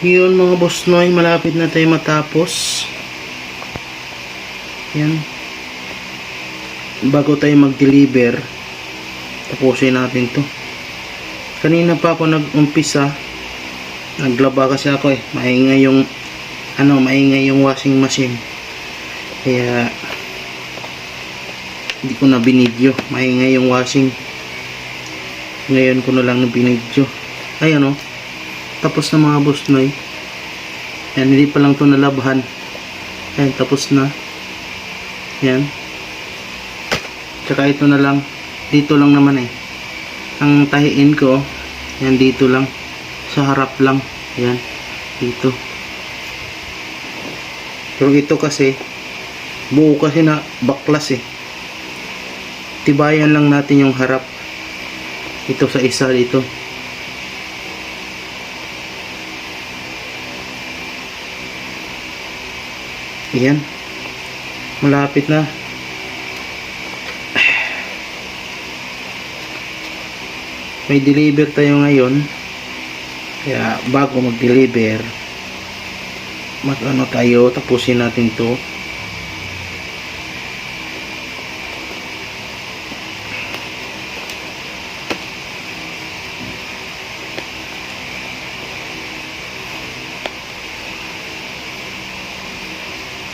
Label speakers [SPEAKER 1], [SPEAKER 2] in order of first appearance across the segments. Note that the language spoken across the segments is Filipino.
[SPEAKER 1] Yun mga boss noy, malapit na tayo matapos. Yan. Bago tayo mag-deliver, tapusin natin to. Kanina pa ako nag-umpisa. Naglaba kasi ako maingay yung maingay yung washing machine. Kaya hindi ko na binidyo. Maingay yung washing. Ngayon ko na lang binidyo. Ayan tapos na mga boss noy. Yan, hindi pa lang to nalabahan. Ayan, tapos na. Yan. Tsaka ito na lang. Dito lang naman ang tahiin ko. Yan, dito lang. Sa harap lang. Yan. Dito. Pero ito kasi buo kasi na baklas tibayan lang natin yung harap. Ito sa isa dito. Ayan. Malapit na. May deliver tayo ngayon. Kaya bago mag-deliver, tayo, tapusin natin to.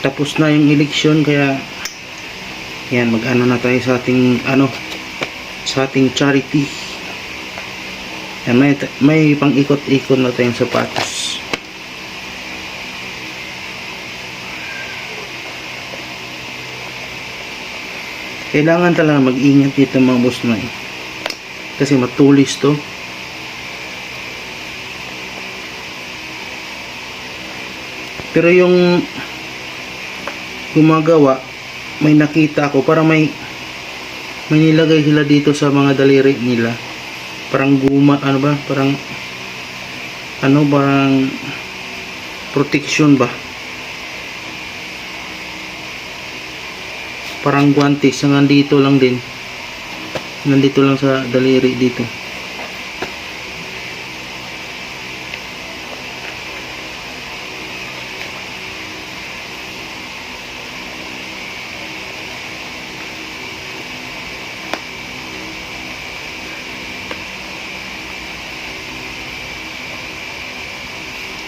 [SPEAKER 1] Tapos na yung eleksyon, kaya yan, mag-ano na tayo sa ating sa ating charity. Yan, may pang-ikot-ikot na tayong sapatos. Kailangan talaga mag-ingat dito mga boss noy. Kasi matulis to. Pero yung gumagawa, may nakita ako, parang may nilagay sila dito sa mga daliri nila, parang parang protection ba, parang guantes na nandito lang sa daliri dito.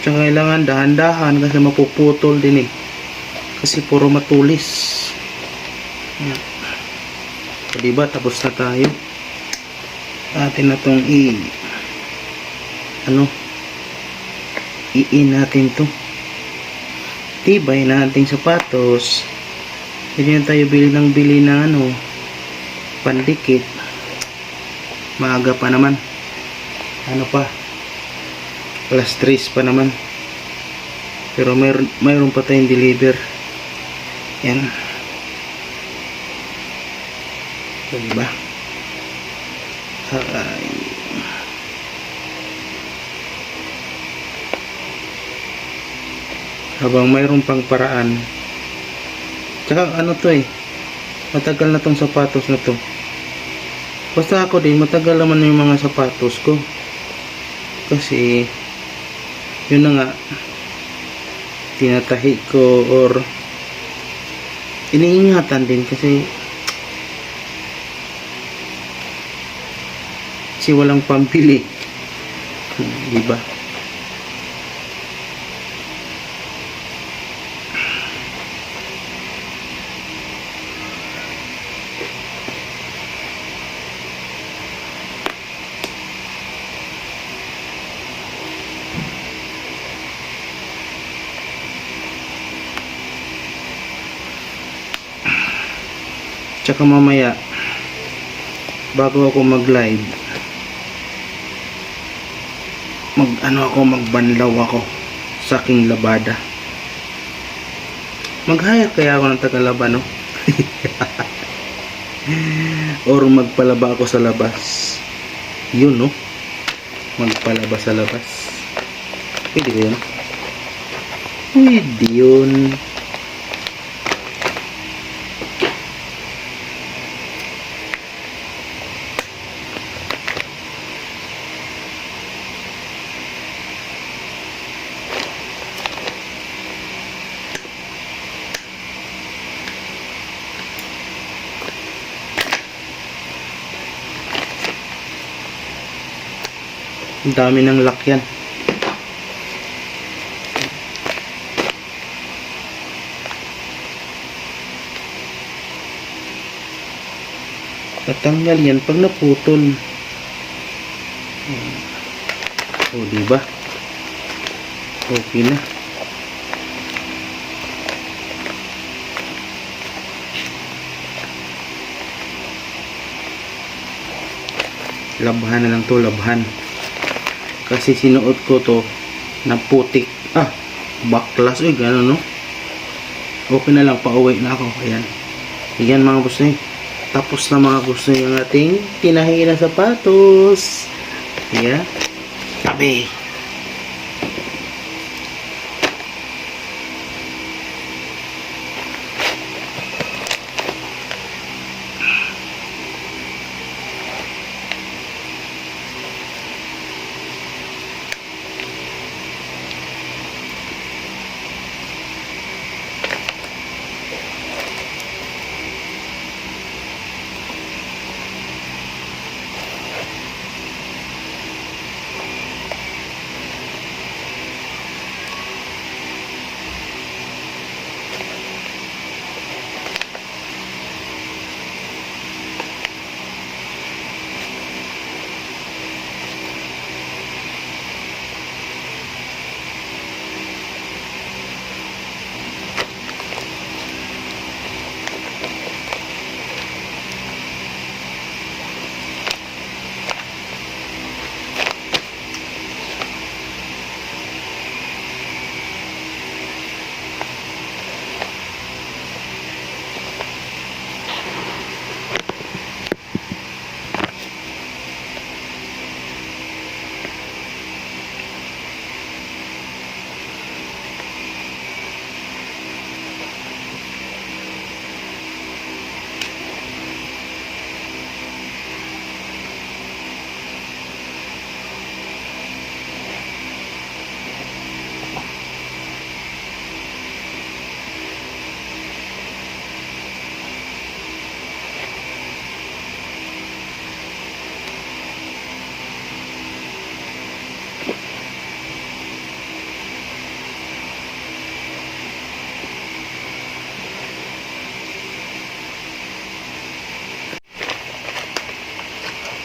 [SPEAKER 1] Tsaka kailangan dahan-dahan kasi mapuputol din kasi puro matulis. So, diba tapos na tayo. Atin na tong iin natin to. Tibay na ating sapatos. Hindi na tayo bili ng pandikit. Maaga pa naman. Alas 3 pa naman. Pero mayroon pa tayong deliver. Yan. So, diba? Habang mayroon pang paraan. Tsaka matagal na tong sapatos na to. Basta ako din, matagal naman yung mga sapatos ko. Kasi yun na nga, tinatahi ko or iniingatan din kasi walang pambili. Diba? Tsaka mamaya bago ako mag-live, magbanlaw ako sa aking labada. Mag-hire kaya ako ng tagalaba or magpalaba ako sa labas. Yun magpalaba sa labas. Pwede ba yun? Pwede yun. Ang dami ng lakyan. Tatanggal yan pag naputol. O, diba? Okay na. Labhan na lang to, labhan. Kasi sinuot ko to na putik. Baklas. Uy, gano'n, no? Okay na lang, pauwi na ako. Ayan. Ayan mga boss na. Tapos na mga boss na yung ating tinahi na sapatos. Ayan. Tabi.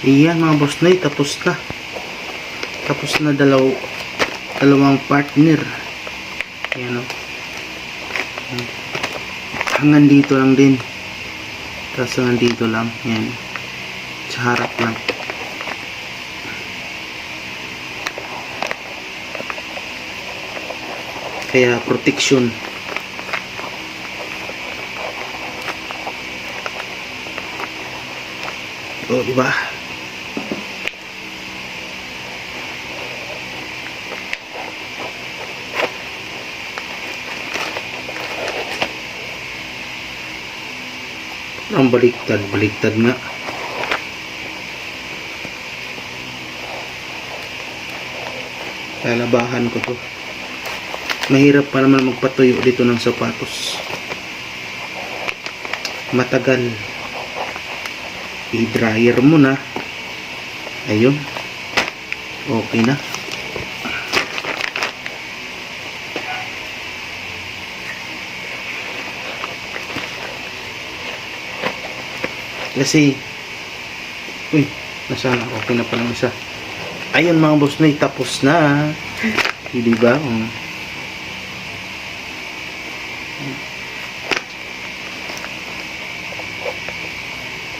[SPEAKER 1] Iyan mga boss na, tapos na. Tapos na dalawang partner. Ayan o. Hanggang dito lang din. Tapos hanggang dito lang. Ayan. Sa harap lang. Kaya protection. O, diba? Ang baliktad nga. Lalabahan ko to. Mahirap pa naman magpatuyo dito ng sapatos. Matagal. I-dryer mo na. Ayun. Okay na. Kasi nasaan ako? Okay na palang isa. Ayun mga boss na, tapos na. Diba?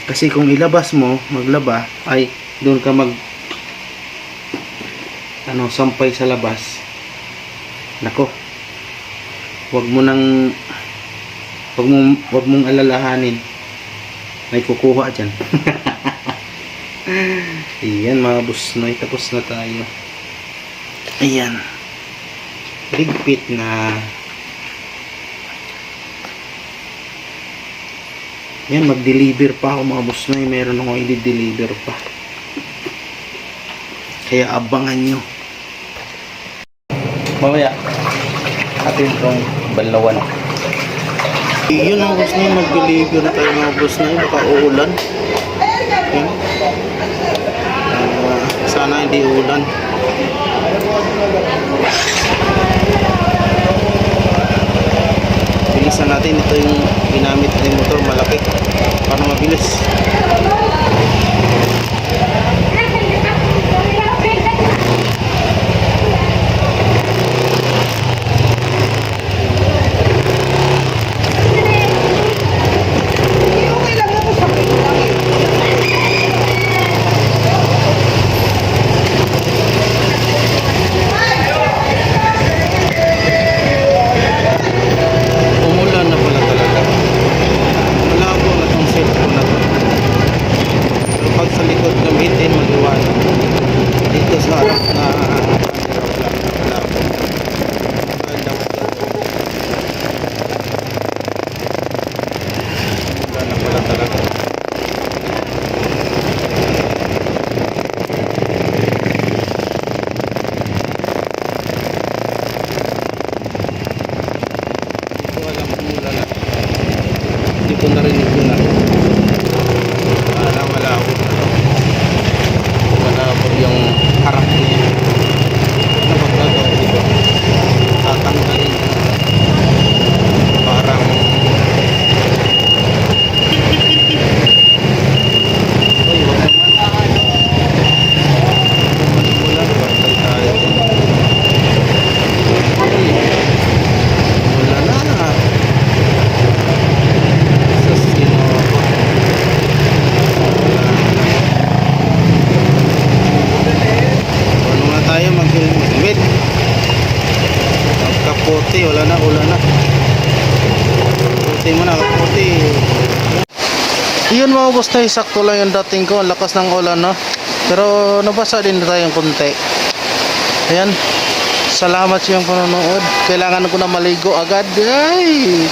[SPEAKER 1] Kasi kung ilabas mo, maglaba, ay doon ka sampay sa labas. Nako. Wag mong alalahanin. May kukuha dyan. Ayan mga boss noy, tapos na tayo. Ayan. Ligpit na. Ayan, mag-deliver pa ako mga boss noy. Meron akong i-deliver pa. Kaya abangan nyo. Mamaya atin itong balawan. Yun ang boss na yun, mag-deliver na tayo mga boss na yun, baka uulan. Sana hindi uulan. bilis. Umulan na pala talaga. Malabo na tong cellphone na to. Pero pag sa likod gamitin, maliwanag. Dito sa harap na malabo. Umulan na pala talaga. Hindi ko alam kung umulan na. Hindi ko narinig yun na. Malabo na to. Malabo yung harap niya. Ano ba gagawin dito? Tatanggalin na parang uy, wag naman. Umulan, bantay tayo dyan. Uy, wala na. Sa sino ako. Ano nga tayo mag-helmet? Kapote, wala na. Kapote mo na, kapote. Yun mga boss na sakto lang yung dating ko. Ang lakas ng ulan, no? Pero nabasa din na tayong konti. Ayan. Salamat sa iyong panonood. Kailangan ko na maligo agad. Ay!